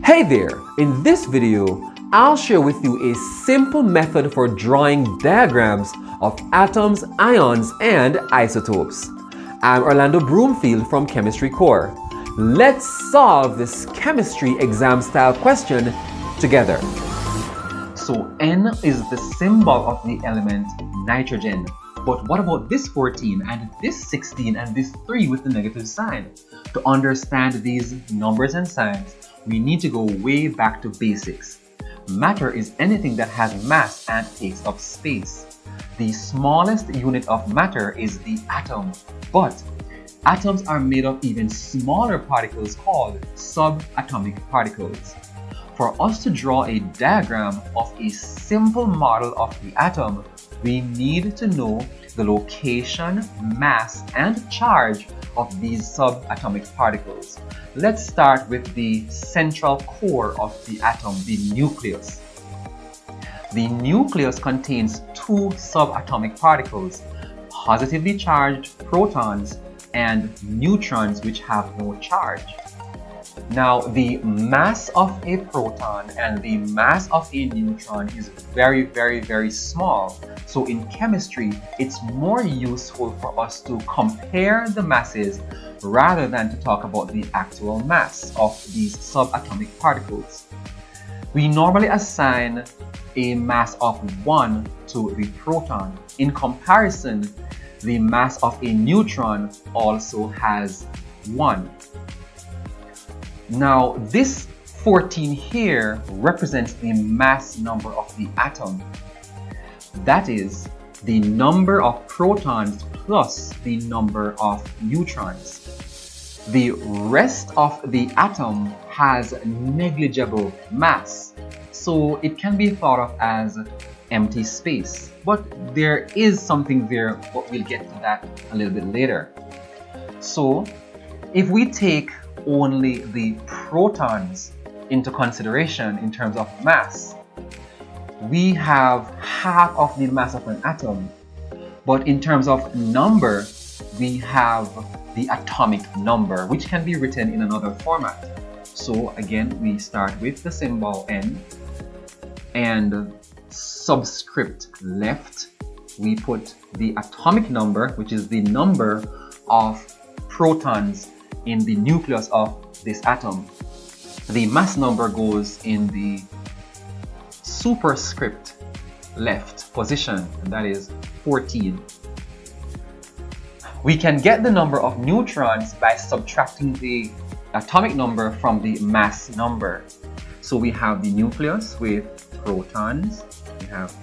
Hey there! In this video, I'll share with you a simple method for drawing diagrams of atoms, ions, and isotopes. I'm Orlando Broomfield from Chemistry Core. Let's solve this chemistry exam style question together. So N is the symbol of the element nitrogen. But what about this 14 and this 16 and this 3 with the negative sign? To understand these numbers and signs, we need to go way back to basics. Matter is anything that has mass and takes up space. The smallest unit of matter is the atom, but atoms are made of even smaller particles called subatomic particles. For us to draw a diagram of a simple model of the atom, we need to know the location, mass, and charge of these subatomic particles. Let's start with the central core of the atom, the nucleus. The nucleus contains two subatomic particles, positively charged protons and neutrons which have no charge. Now, the mass of a proton and the mass of a neutron is very small. So in chemistry, it's more useful for us to compare the masses rather than to talk about the actual mass of these subatomic particles. We normally assign a mass of 1 to the proton. In comparison, the mass of a neutron also has 1. Now, this 14 here represents the mass number of the atom. That is the number of protons plus the number of neutrons. The rest of the atom has negligible mass, so it can be thought of as empty space. But there is something there, but we'll get to that a little bit later. So, if we take only the protons into consideration in terms of mass, we have half of the mass of an atom, but in terms of number, we have the atomic number, which can be written in another format. So again, we start with the symbol N, and subscript left, we put the atomic number, which is the number of protons in the nucleus of this atom. The mass number goes in the superscript left position, and that is 14. We can get the number of neutrons by subtracting the atomic number from the mass number. So we have the nucleus with protons, we have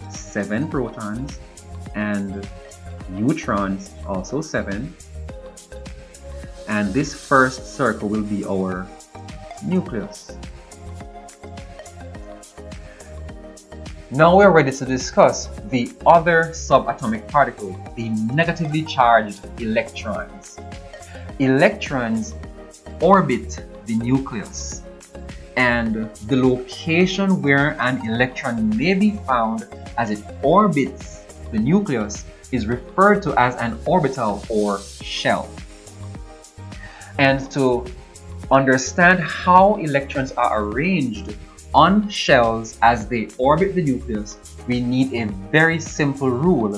7 protons, and neutrons also 7. And this first circle will be our nucleus. Now we're ready to discuss the other subatomic particle, the negatively charged electrons. Electrons orbit the nucleus, and the location where an electron may be found as it orbits the nucleus is referred to as an orbital or shell. And to understand how electrons are arranged on shells as they orbit the nucleus, we need a very simple rule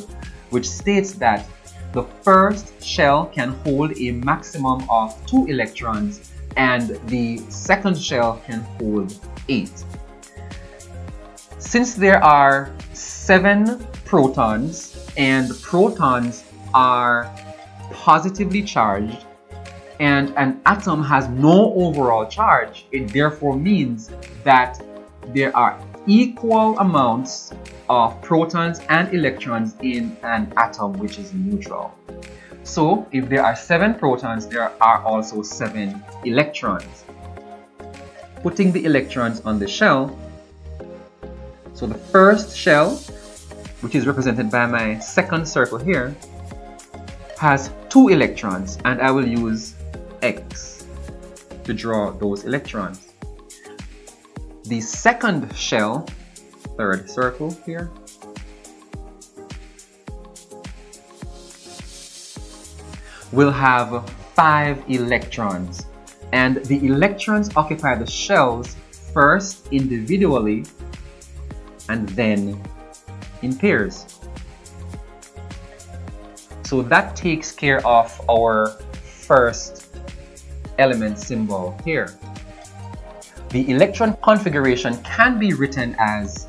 which states that the first shell can hold a maximum of 2 electrons and the second shell can hold 8. Since there are 7 protons and protons are positively charged, and an atom has no overall charge, it therefore means that there are equal amounts of protons and electrons in an atom which is neutral. So if there are 7 protons, there are also 7 electrons. Putting the electrons on the shell, so the first shell, which is represented by my second circle here, has 2 electrons, and I will use X to draw those electrons. The second shell, third circle here, will have 5 electrons, and the electrons occupy the shells first individually and then in pairs. So that takes care of our first element symbol here. The electron configuration can be written as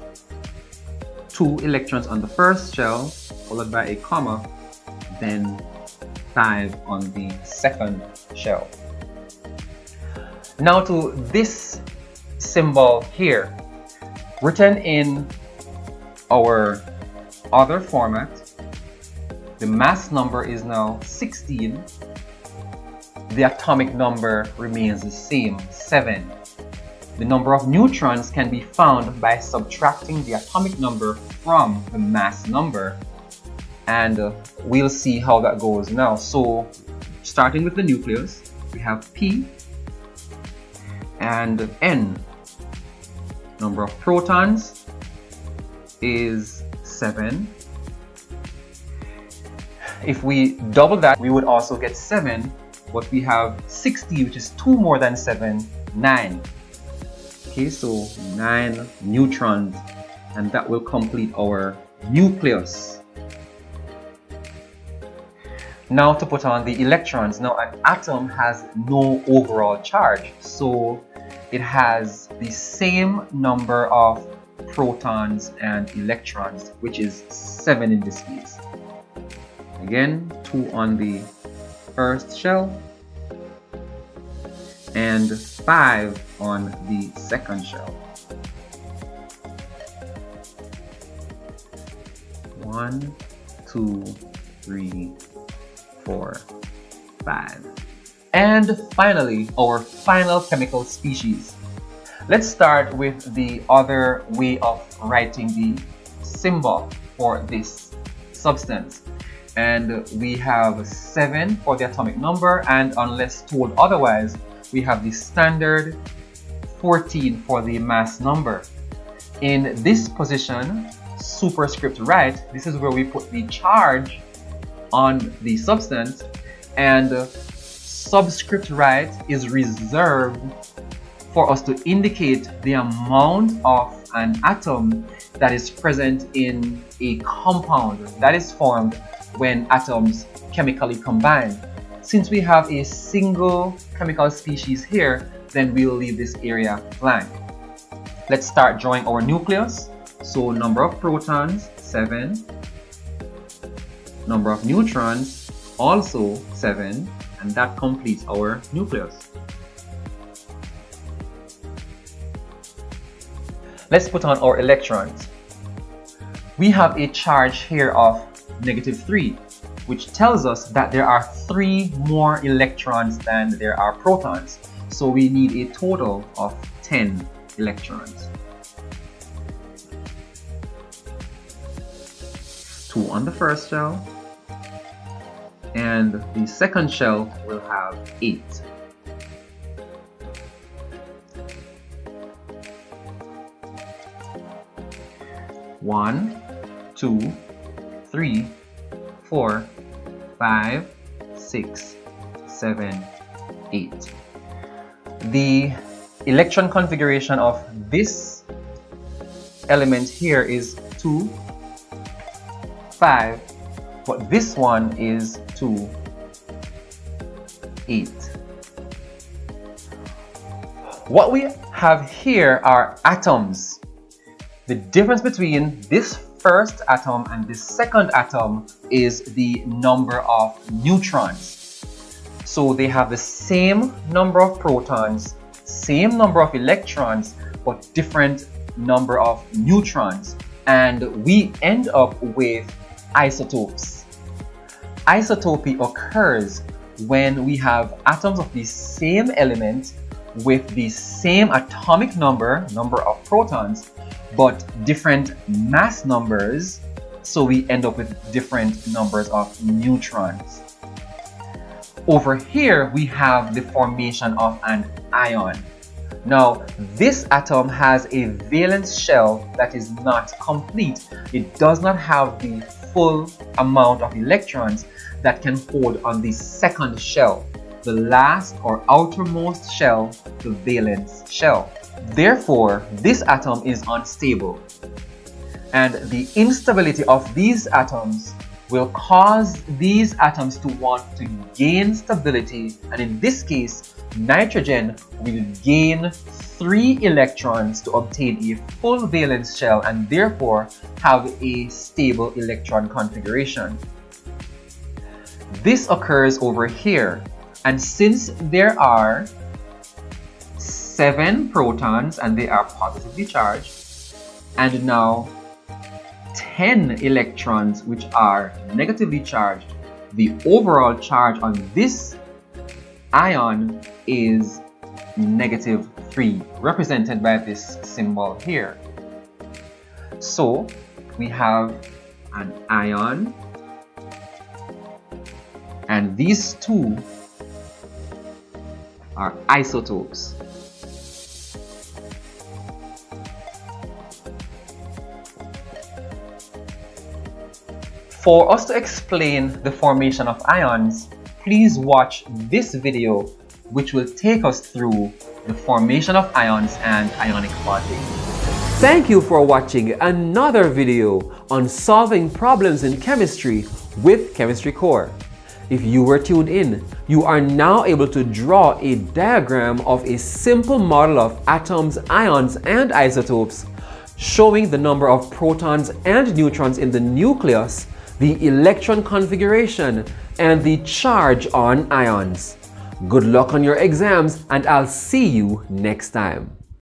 2 electrons on the first shell, followed by a comma, then 5 on the second shell. Now to this symbol here, written in our other format, the mass number is now 16. The atomic number remains the same, 7. The number of neutrons can be found by subtracting the atomic number from the mass number, and we'll see how that goes now. So starting with the nucleus, we have P and N. Number of protons is 7. If we double that, we would also get 7, but we have 60, which is 2 more than 7, 9. Okay, so 9 neutrons, and that will complete our nucleus. Now to put on the electrons. Now an atom has no overall charge, so it has the same number of protons and electrons, which is 7 in this case. Again, 2 on the first shell and 5 on the second shell. 1, 2, 3, 4, 5. And finally, our final chemical species. Let's start with the other way of writing the symbol for this substance. And we have 7 for the atomic number, and unless told otherwise, we have the standard 14 for the mass number. In this position, superscript right, this is where we put the charge on the substance, and subscript right is reserved for us to indicate the amount of an atom that is present in a compound that is formed when atoms chemically combine. Since we have a single chemical species here, then we'll leave this area blank. Let's start drawing our nucleus. So number of protons, 7. Number of neutrons, also 7. And that completes our nucleus. Let's put on our electrons. We have a charge here of -3, which tells us that there are 3 more electrons than there are protons. So we need a total of 10 electrons. 2 on the first shell, and the second shell will have 8. One, 2, 3, 4, 5, 6, 7, 8. The electron configuration of this element here is 2, 5, but this one is 2, 8. What we have here are atoms. The difference between this first atom and this second atom is the number of neutrons. So they have the same number of protons, same number of electrons, but different number of neutrons. And we end up with isotopes. Isotopy occurs when we have atoms of the same element with the same atomic number of protons, but different mass numbers, so we end up with different numbers of neutrons. Over here, we have the formation of an ion. Now, this atom has a valence shell that is not complete. It does not have the full amount of electrons that can hold on the second shell. the last or outermost shell, the valence shell. Therefore, this atom is unstable. And the instability of these atoms will cause these atoms to want to gain stability, and in this case, nitrogen will gain 3 electrons to obtain a full valence shell and therefore have a stable electron configuration. This occurs over here, and since there are 7 protons and they are positively charged, and now 10 electrons which are negatively charged, the overall charge on this ion is -3, represented by this symbol here. So we have an ion, and these two are isotopes. For us to explain the formation of ions, please watch this video, which will take us through the formation of ions and ionic bonding. Thank you for watching another video on solving problems in chemistry with Chemistry Core. If you were tuned in, you are now able to draw a diagram of a simple model of atoms, ions, and isotopes, showing the number of protons and neutrons in the nucleus, the electron configuration, and the charge on ions. Good luck on your exams, and I'll see you next time.